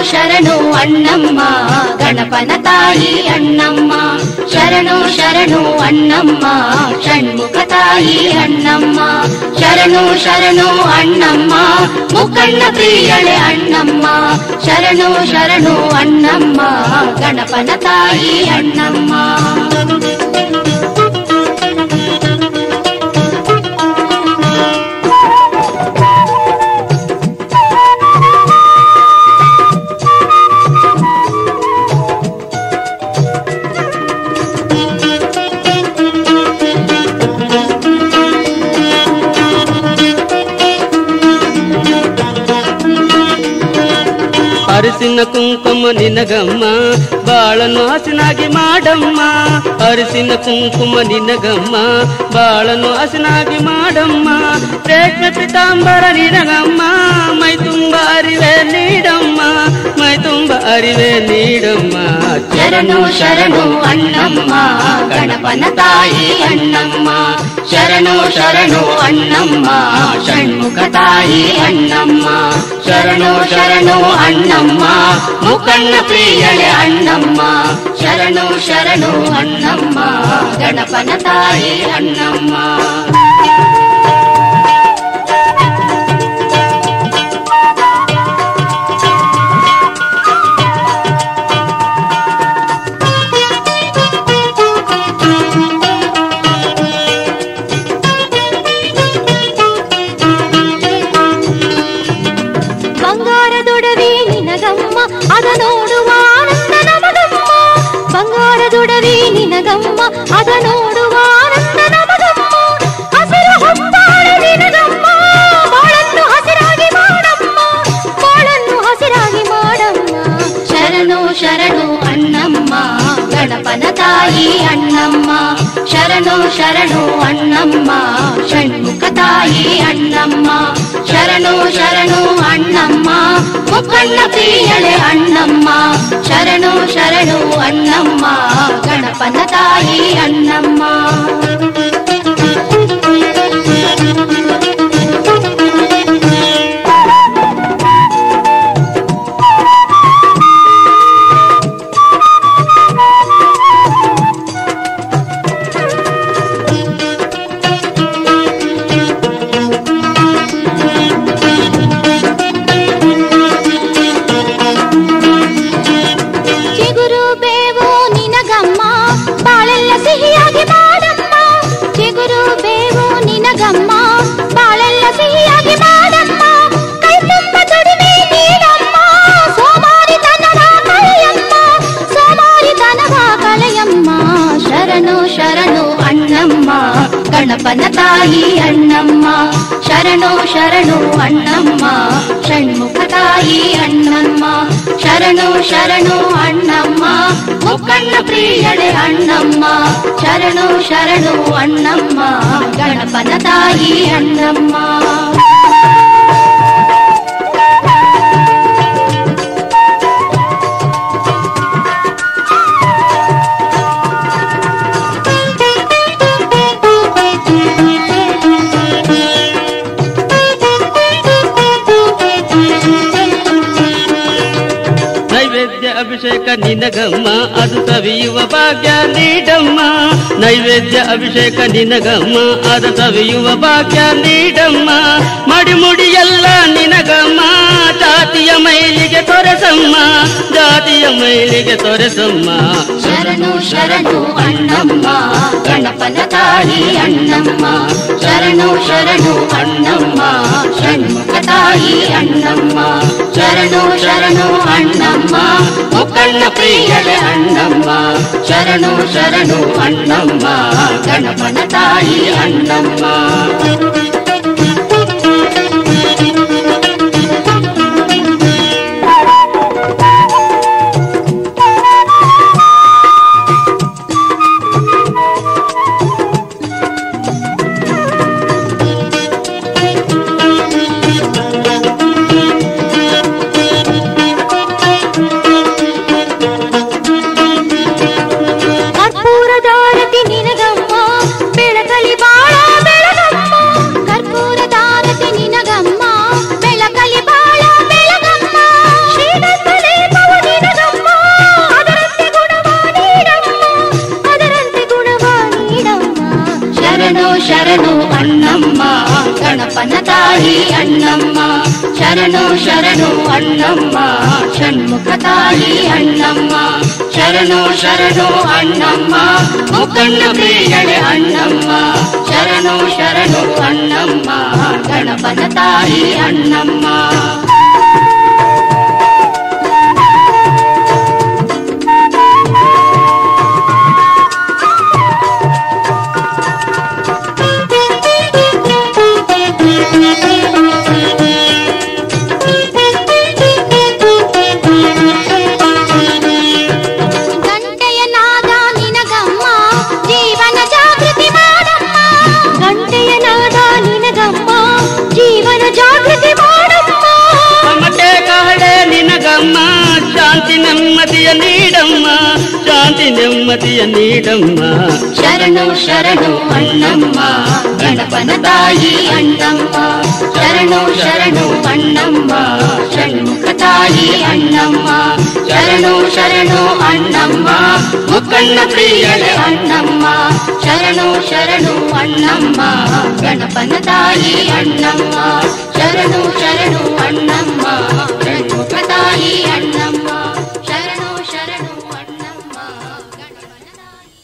ಶರಣು ಅಣ್ಣಮ್ಮ ಗಣಪನ ತಾಯಿ ಅಣ್ಣಮ್ಮ ಶರಣು ಶರಣು ಅಣ್ಣಮ್ಮ ಷಣ್ಮುಖ ತಾಯಿ ಅಣ್ಣಮ್ಮ ಶರಣು ಶರಣು ಅಣ್ಣಮ್ಮ ಮುಖಣ್ಣ ಪ್ರಿಯಳೆ ಅಣ್ಣಮ್ಮ ಶರಣು ಶರಣು ಅಣ್ಣಮ್ಮ ಗಣಪನ ತಾಯಿ ಅಣ್ಣಮ್ಮ ಅರಿಸಿನ ಕುಂಕುಮ ನಿನಗಮ್ಮ ಬಾಳನು ಹಸಿನಾಗಿ ಮಾಡಮ್ಮ ಅರಿಸಿನ ಕುಂಕುಮ ನಿನಗಮ್ಮ ಬಾಳನು ಹಸಿನಾಗಿ ಮಾಡಮ್ಮ ರೇಷ್ಮೆ ಪಿತಾಂಬರ ನಿನಗಮ್ಮ ಮೈ ತುಂಬ ಅರಿವೆ ನೀಡಮ್ಮ ಮೈ ತುಂಬ ಅರಿವೆ ನೀಡಮ್ಮ ಶರಣು ಶರಣು ಅಣ್ಣಮ್ಮ ಗಣಪನ ತಾಯಿ ಅಣ್ಣಮ್ಮ ಶರಣು ಶರಣು ಅಣ್ಣಮ್ಮ ಷಣ್ಮುಖ ತಾಯಿ ಅಣ್ಣಮ್ಮ ಶರಣು ಶರಣು ಅಣ್ಣಮ್ಮ ಮುಖಣ್ಣ ಪ್ರಿಯಳೆ ಅಣ್ಣಮ್ಮ ಶರಣು ಶರಣು ಅಣ್ಣಮ್ಮ ಗಣಪನ ತಾಯಿ ಅಣ್ಣಮ್ಮ ಬಂಗಾರದೊಡವೆ ನಿನಗಮ್ಮ ಅದ ನೋಡುವ ಆನಂದ ನಮಗಮ್ಮ ಬಂಗಾರದೊಡವೆ ನಿನಗಮ್ಮ ಅದ ನೋಡುವ ಆನಂದ ನಮಗಮ್ಮ ಹಸಿರು ಹೊತ್ತಾಳೆ ನಿನಗಮ್ಮ ಬಾಳನ್ನು ಹಸಿರಾಗಿ ಮಾಡಮ್ಮ ಬಾಳನ್ನು ಹಸಿರಾಗಿ ಮಾಡಮ್ಮ ಶರಣು ಶರಣು ಅಣ್ಣಮ್ಮ ಗಣಪನ ತಾಯಿ ಅಣ್ಣಮ್ಮ ಶರಣು ಶರಣು ಅಣ್ಣಮ್ಮ ಷಣ್ಮುಖ ತಾಯಿ ಅಣ್ಣಮ್ಮ ಶರಣು ಶರಣು ಅಣ್ಣಮ್ಮ ಮುಖಣ್ಣ ಪ್ರಿಯಳೆ ಅಣ್ಣಮ್ಮ ಶರಣು ಶರಣು ಅಣ್ಣಮ್ಮ ಗಣಪನ ತಾಯಿ ಅಣ್ಣಮ್ಮ ಗಣಪನ ತಾಯಿ ಅಣ್ಣಮ್ಮ ಶರಣು ಶರಣು ಅಣ್ಣಮ್ಮ ಷಣ್ಮುಖ ತಾಯಿ ಅಣ್ಣಮ್ಮ ಶರಣು ಶರಣು ಅಣ್ಣಮ್ಮ ಮುಖಣ್ಣ ಪ್ರಿಯಳೆ ಅಣ್ಣಮ್ಮ ಶರಣು ಶರಣು ಅಣ್ಣಮ್ಮ ಗಣಪನ ತಾಯಿ ಅಣ್ಣಮ್ಮ ಅಭಿಷೇಕ ನಿನಗಮ್ಮ ಅದು ಸವಿಯುವ ಭಾಗ್ಯ ನೀಡಮ್ಮ ನೈವೇದ್ಯ ಅಭಿಷೇಕ ನಿನಗಮ್ಮ ಅದು ಸವಿಯುವ ಭಾಗ್ಯ ನೀಡಮ್ಮ ಮಡಿಮುಡಿಯೆಲ್ಲ ನಿನಗಮ್ಮ ಜಾತಿಯ ಮೈಲಿಗೆ ತೊರೆಸಮ್ಮ ಜಾತಿಯ ಮೈಲಿಗೆ ತೊರೆಸಮ್ಮ ಶರಣು ಶರಣು ಅಣ್ಣಮ್ಮ ಗಣಪನ ತಾಯಿ ಅಣ್ಣಮ್ಮ ಶರಣು ಶರಣು ಅಣ್ಣಮ್ಮ ಷಣ್ಮುಖ ತಾಯಿ ಅಣ್ಣಮ್ಮ ಶರಣು ಶರಣು ಅಣ್ಣಮ್ಮ ಮುಖಣ್ಣ ಪ್ರಿಯಳೆ ಅಣ್ಣಮ್ಮ ಶರಣು ಶರಣು ಅಣ್ಣಮ್ಮ ಗಣಪನ ತಾಯಿ ಅಣ್ಣಮ್ಮ ಕರ್ಪೂರದಾರತಿ ನಿನಗಮ್ಮ ಬೆಳಕಲಿ ಬಾಳ ಬೆಳಗಮ್ಮ ಶರಣು ಅಣ್ಣಮ್ಮ ಷಣ್ಮುಖ ತಾಯಿ ಅಣ್ಣಮ್ಮ ಶರಣು ಶರಣು ಅಣ್ಣಮ್ಮ ಮುಖಂಡ ಪ್ರಿಯಳೆ ಅಣ್ಣಮ್ಮ ಶರಣು ಶರಣು ಅಣ್ಣಮ್ಮ ಗಣಪನ ತಾಯಿ ಅಣ್ಣಮ್ಮ ಶಾಂತಿ ನೆಮ್ಮದಿಯ ನೀಡಮ್ಮ ಶಾಂತಿ ನೆಮ್ಮದಿಯ ನೀಡಮ್ಮ ಶರಣು ಶರಣು ಅಣ್ಣಮ್ಮ ಗಣಪನ ತಾಯಿ ಅಣ್ಣಮ್ಮ ಶರಣು ಶರಣು ಅಣ್ಣಮ್ಮ ಷಣ್ಮುಖ ತಾಯಿ ಅಣ್ಣಮ್ಮ ಶರಣು ಶರಣು ಅಣ್ಣಮ್ಮ ಮುಖಂಡ ಪ್ರಿಯಳೆ ಅಣ್ಣಮ್ಮ ಶರಣು ಶರಣು ಅಣ್ಣಮ್ಮ ಗಣಪನ ತಾಯಿ ಅಣ್ಣಮ್ಮ ಶರಣು ಶರಣು ಅಣ್ಣಮ್ಮ ಷಣ್ಮುಖ ತಾಯಿ ಅಣ್ಣಮ್ಮ ಶರಣು ಶರಣು ಅಣ್ಣಮ್ಮ ಗಣಪನ ತಾಯಿ.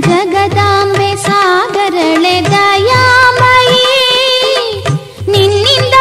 ಜಗದಾಂಬೆ ಸಾಗರಳೆ ದಯಾಮಯಿ ನಿನ್ನಿಂದ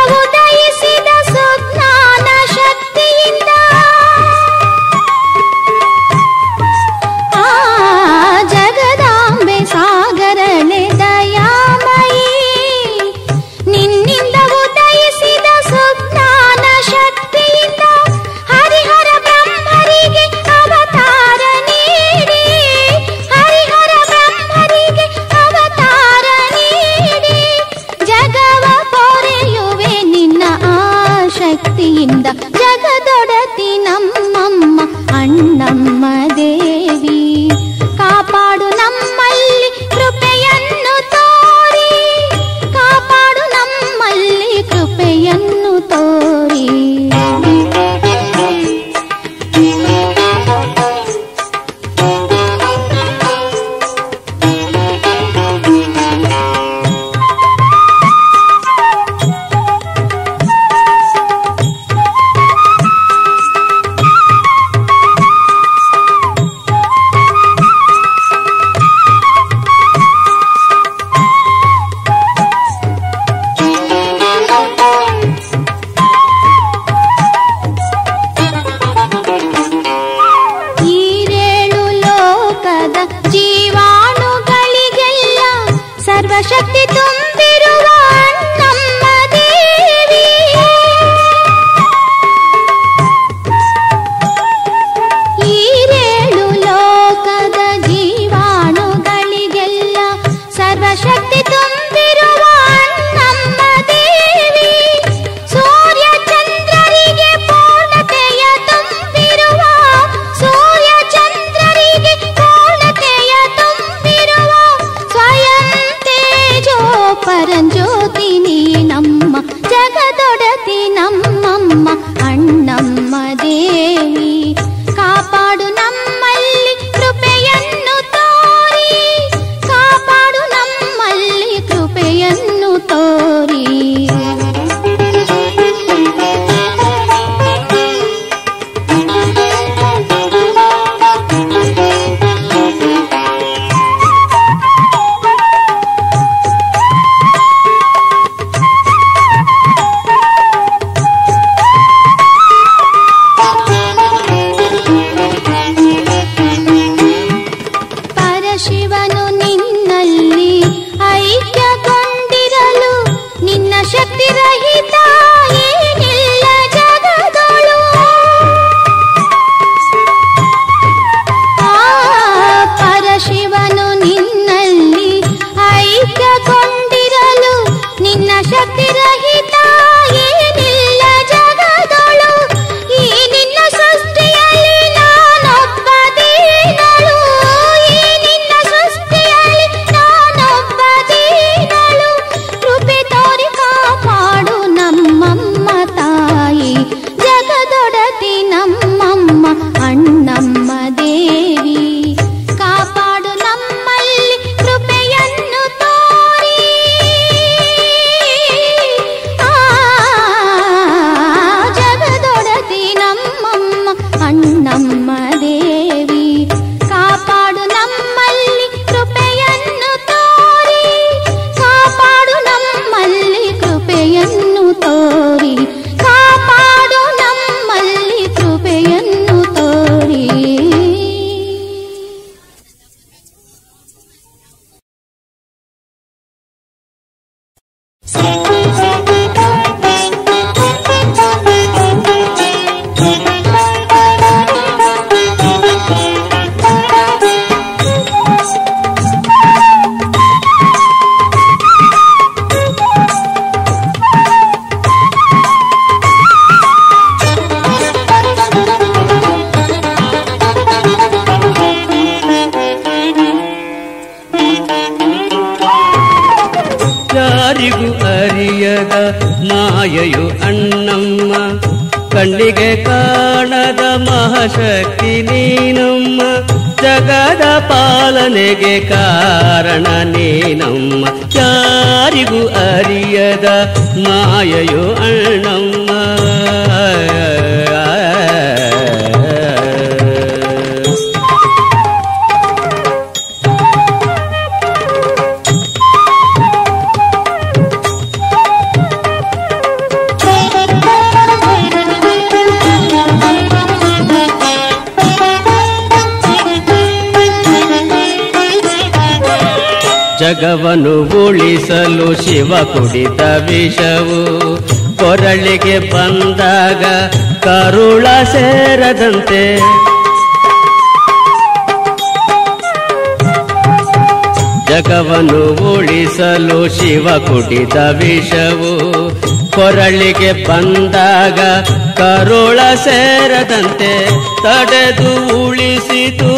ಶಕ್ತಿಯಿಂದ ಜಗದೊಡತಿ ನಮ್ಮಮ್ಮ ಅಣ್ಣಮ್ಮ ದೇವಿ. ಕಾಪಾಡು ನಮ್ಮಲ್ಲಿ ಕೃಪೆಯನ್ನು ತೋರಿ, ಕಾಪಾಡು ನಮ್ಮಲ್ಲಿ ಕೃಪೆಯನ್ನು ತೋರಿ. ಶಕ್ತಿ ತುಂಬಿರುವ ನಮ್ಮ ದೇವಿ. ಈರೇಳು ಲೋಕದ ಜೀವಾಣುಗಳಿಗೆಲ್ಲ ಸರ್ವಶಕ್ತಿ ತುಂಬಿರುವ ನಮ್ಮ ದೇವಿ. ಸೂರ್ಯ ಚಂದ್ರರಿಗೆ ಪೂರ್ಣತೆಯ ತುಂಬಿರುವ, ಸೂರ್ಯ ಚಂದ್ರರಿಗೆ ಪೂರ್ಣತೆಯ ತುಂಬಿರುವ ಸ್ವಯಂ ಪರಂಜ್ಯೋತಿ ನೀ ನಮ್ಮ ಜಗದೊಡತಿ ನಮ್ಮಮ್ಮ ಅಣ್ಣಮ್ಮ ದೇವಿ. ಕಾಪಾಡು ನಮ್ಮಲ್ಲಿ ಕೃಪೆಯನ್ನು ತೋರಿ, ಕಾಪಾಡು ನಮ್ಮಲ್ಲಿ ಕೃಪೆಯನ್ನು ತೋರಿ. ಶಿವನು ನಿನ್ನಲ್ಲಿ ಐಕ್ಯಗೊಂಡಿರಲು ನಿನ್ನ ಶಕ್ತಿ ರಹಿತ ಏನಿಲ್ಲ ಜಗದೊಳು. ಪರಶಿವನು ನಿನ್ನಲ್ಲಿ ಐಕ್ಯಗೊಂಡಿರಲು ನಿನ್ನ ಶಕ್ತಿ ರಹಿತ ಏನಿಲ್ಲ ಜಗದೊಳು. ಈ ನಿನ್ನ ಸೃಷ್ಟಿಯಲ್ಲಿ ನಾನೊಬ್ಬ ದೀನಳು, ಕೃಪೆ ತೋರಿ ಕಾಪಾಡು ನಮ್ಮಮ್ಮ ತಾಯಿ ಜಗದೊಡತಿ ನಮ್ಮಮ್ಮ ಅಣ್ಣಮ್ಮ ದೇವಿ. ಕಾಪಾಡು ನಮ್ಮಲ್ಲಿ ಕೃಪೆಯನ್ನು ತೋರಿ, ಜಗದೊಡತಿ ನಮ್ಮಮ್ಮ ಅಣ್ಣಮ್ಮ ದೇವಿ. ಕಾಪಾಡು ನಮ್ಮಲ್ಲಿ ಕೃಪೆಯನ್ನು ತೋರಿ, ಕಾಪಾಡು ನಮ್ಮಲ್ಲಿ ಕೃಪೆಯನ್ನು ತೋರಿ, ಕಾಪಾಡು ನಮ್ಮಲ್ಲಿ ಕೃಪೆಯನ್ನು ತೋರಿ. ಯಾರಿಗೂ ಅರಿಯದ ಮಾಯೆಯು ಅಣ್ಣಮ್ಮ, ಕಣ್ಣಿಗೆ ಕಾಣದ ಮಹಾಶಕ್ತಿ ನೀನಮ್ಮ. ಜಗದ ಪಾಲನೆಗೆ ಕಾರಣ ನೀನಮ್ಮ, ಯಾರಿಗೂ ಅರಿಯದ ಮಾಯೆಯು ಅಣ್ಣಮ್ಮ. ಜಗವನ್ನು ಉಳಿಸಲು ಶಿವ ಕುಡಿದ ವಿಷವು ಕೊರಳಿಗೆ ಬಂದಾಗ ಕರುಳ ಸೇರದಂತೆ. ಜಗವನ್ನು ಉಳಿಸಲು ಶಿವ ಕುಡಿದ ವಿಷವು ಕೊರಳಿಗೆ ಬಂದಾಗ ಕರುಳ ಸೇರದಂತೆ ತಡೆದು ಉಳಿಸಿತು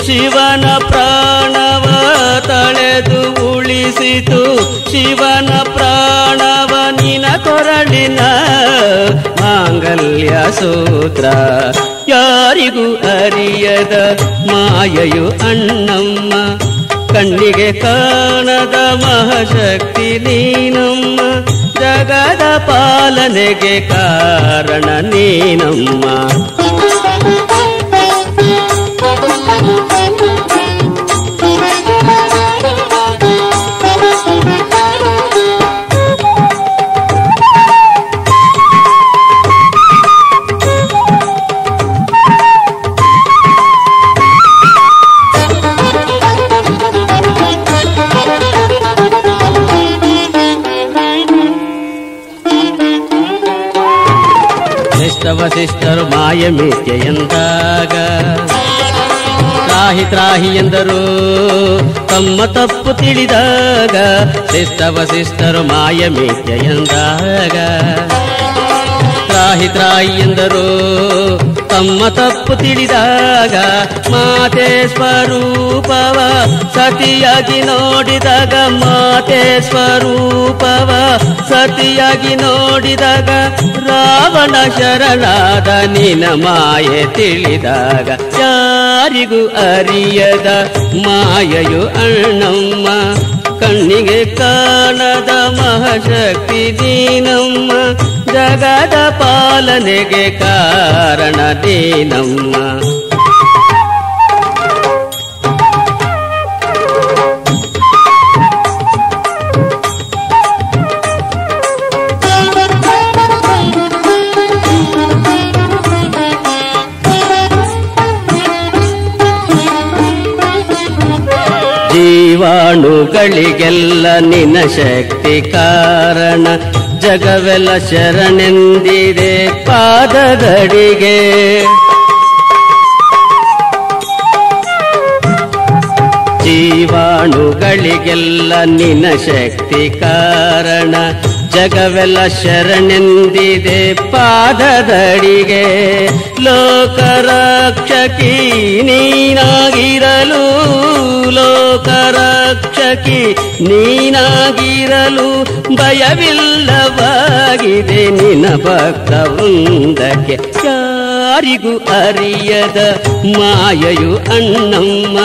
ಶಿವನ ಪ್ರಾಣವ, ತಳೆದು ಉಳಿಸಿತು ಶಿವನ ಪ್ರಾಣವ. ನಿನ ಕೊರಳಿನ ಮಾಂಗಲ್ಯ ಸೂತ್ರ ಯಾರಿಗೂ ಅರಿಯದ ಮಾಯೆಯು ಅಣ್ಣಮ್ಮ, ಕಣ್ಣಿಗೆ ಕಾಣದ ಮಹಾಶಕ್ತಿ ನೀನಮ್ಮ, ಜಗದ ಪಾಲನೆಗೆ ಕಾರಣ ನೀನಮ್ಮ. ವಸಿಷ್ಠರು ಮಾಯ ಮಿಥ್ಯ ಎಂದಾಗ ತ್ರಾಹಿ ತ್ರಾಹಿ ಎಂದರು ತಮ್ಮ ತಪ್ಪು ತಿಳಿದಾಗ. ಶಿಷ್ಟ ವಸಿಷ್ಠರು ಮಾಯ ಮಿಥ್ಯ ಎಂದಾಗ ತ್ರಾಹಿ ತ್ರಾಹಿ ಎಂದರು ತಮ್ಮ ತಪ್ಪು ತಿಳಿದಾಗ. ಮಾತೆ ಸ್ವರೂಪವ ಸತಿಯಾಗಿ ನೋಡಿದಾಗ, ಮಾತೆ ಸ್ವರೂಪವ ಸತಿಯಾಗಿ ನೋಡಿದಾಗ, ರಾವಣ ಶರಣಾದ ನಿನ ಮಾಯೆ ತಿಳಿದಾಗ. ಯಾರಿಗೂ ಅರಿಯದ ಮಾಯೆಯು ಅಣ್ಣಮ್ಮ, ಕಣ್ಣಿಗೆ ಕಾಣದ ಮಹಾಶಕ್ತಿ ನೀನಮ್ಮ, ಜಗದ ಪಾಲನೆಗೆ ಕಾರಣ ನೀನಮ್ಮ. ಜೀವಾಣುಗಳಿಗೆಲ್ಲ ನಿನ್ನ ಶಕ್ತಿ ಕಾರಣ, ಜಗವೆಲ್ಲ ಶರಣೆಂದಿದೆ ಪಾದದಡಿಗೆ. ಜೀವಾಣುಗಳಿಗೆಲ್ಲ ನಿನ್ನ ಶಕ್ತಿ ಕಾರಣ, ಜಗವೆಲ್ಲ ಶರಣೆಂದಿದೆ ಪಾದದಡಿಗೆ. ಲೋಕರಕ್ಷಕಿ ನೀನಾಗಿರಲು, ಲೋಕರಕ್ಷಕಿ ನೀನಾಗಿರಲು, ಭಯವಿಲ್ಲವಾಗಿದೆ ನಿನ್ನ ಭಕ್ತ ವೃಂದಕ್ಕೆ. ಯಾರಿಗೂ ಅರಿಯದ ಮಾಯೆಯು ಅಣ್ಣಮ್ಮ,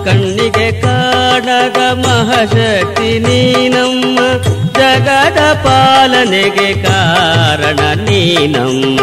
ಕಣ್ಣಿಗೆ ಕಾಣದ ಮಹಾಶಕ್ತಿ ನೀನಮ್ಮ, ಜಗದ ಪಾಲನೆಗೆ ಕಾರಣ ನೀನಮ್ಮ.